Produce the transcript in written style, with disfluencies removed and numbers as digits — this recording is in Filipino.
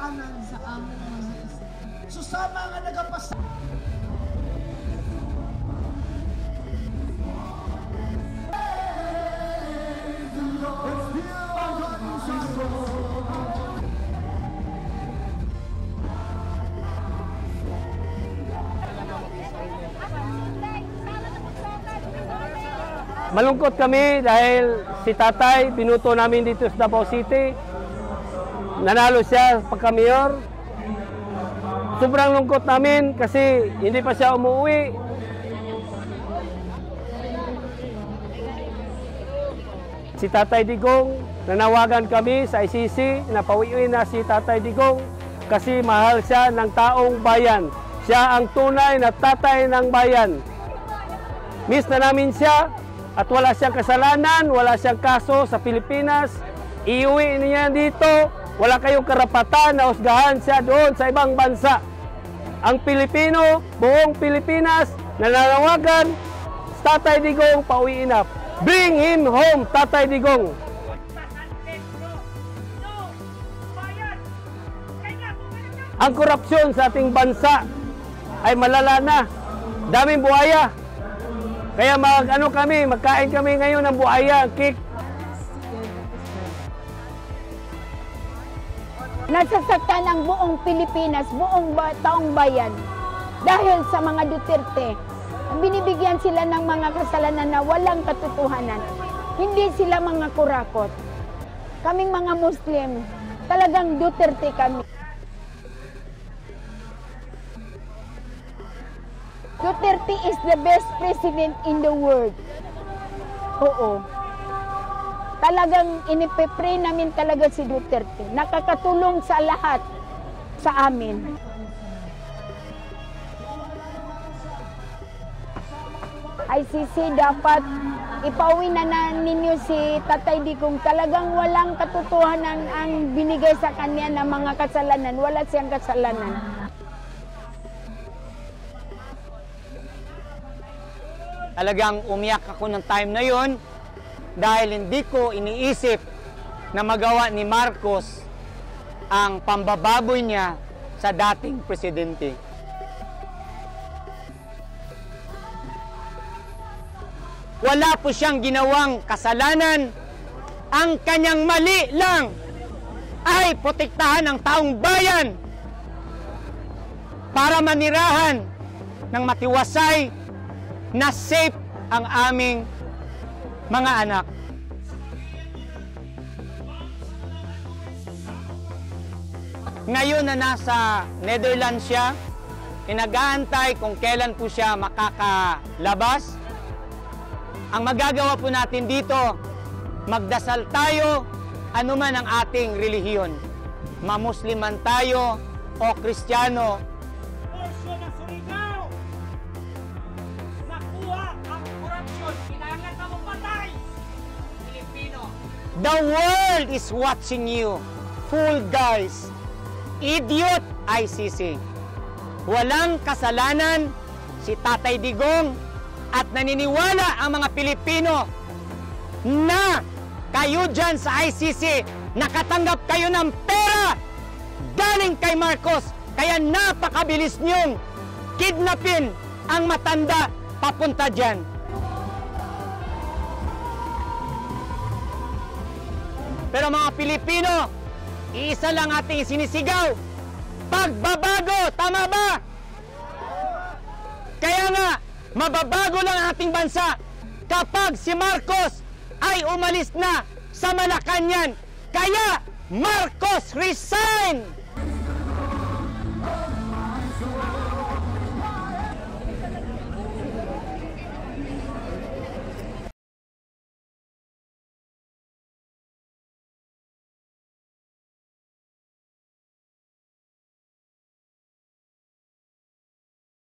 kasalanan sa among mga isip. Susama nga nagapas. Malungkot kami dahil si tatay, binuto namin dito sa Davao City. Nanalo siya pagka-mayor. Sobrang lungkot namin kasi hindi pa siya umuwi. Si Tatay Digong, nanawagan kami sa ICC na pauwiin na si Tatay Digong kasi mahal siya ng taong bayan. Siya ang tunay na tatay ng bayan. Miss na namin siya. At wala siyang kasalanan, wala siyang kaso sa Pilipinas. Iuwi niya dito, wala kayong karapatan na husgahan siya doon sa ibang bansa. Ang Pilipino, buong Pilipinas, nananawagan, Tatay Digong, pauwiin na. Bring him home, Tatay Digong. Ang korupsyon sa ating bansa ay malala na. Daming buhaya. Kaya magkain kami ngayon ng buhaya, cake. Nasasaktan ang buong Pilipinas, buong taong bayan. Dahil sa mga Duterte, binibigyan sila ng mga kasalanan na walang katotohanan. Hindi sila mga kurakot. Kaming mga Muslim, talagang Duterte kami. Duterte is the best president in the world. Oo. Talagang inipepray namin talaga si Duterte. Nakakatulong sa lahat sa amin. ICC dapat ipauwi na ninyo si Tatay Digong. Talagang walang katotohanan ang binigay sa kanya ng mga kasalanan. Wala siyang kasalanan. Talagang umiyak ako ng time na yon dahil hindi ko iniisip na magawa ni Marcos ang pambababoy niya sa dating presidente. Wala po siyang ginawang kasalanan. Ang kanyang mali lang ay protektahan ang taong bayan para manirahan ng matiwasay na safe ang aming mga anak. Ngayon na nasa Netherlands siya, nag-aantay kung kailan po siya makakalabas. Ang magagawa po natin dito, magdasal tayo, anuman ang ating relihiyon. Mamusliman tayo o Kristiyano. The world is watching you. Fool guys. Idiot ICC. Walang kasalanan si Tatay Digong at naniniwala ang mga Pilipino na kayo dyan sa ICC nakatanggap kayo ng pera galing kay Marcos. Kaya napakabilis niyong kidnapin ang matanda papunta dyan. Pero mga Pilipino, iisa lang ating sinisigaw. Pagbabago, tama ba? Kaya nga, mababago lang ang ating bansa kapag si Marcos ay umalis na sa Malacanang. Kaya, Marcos resign!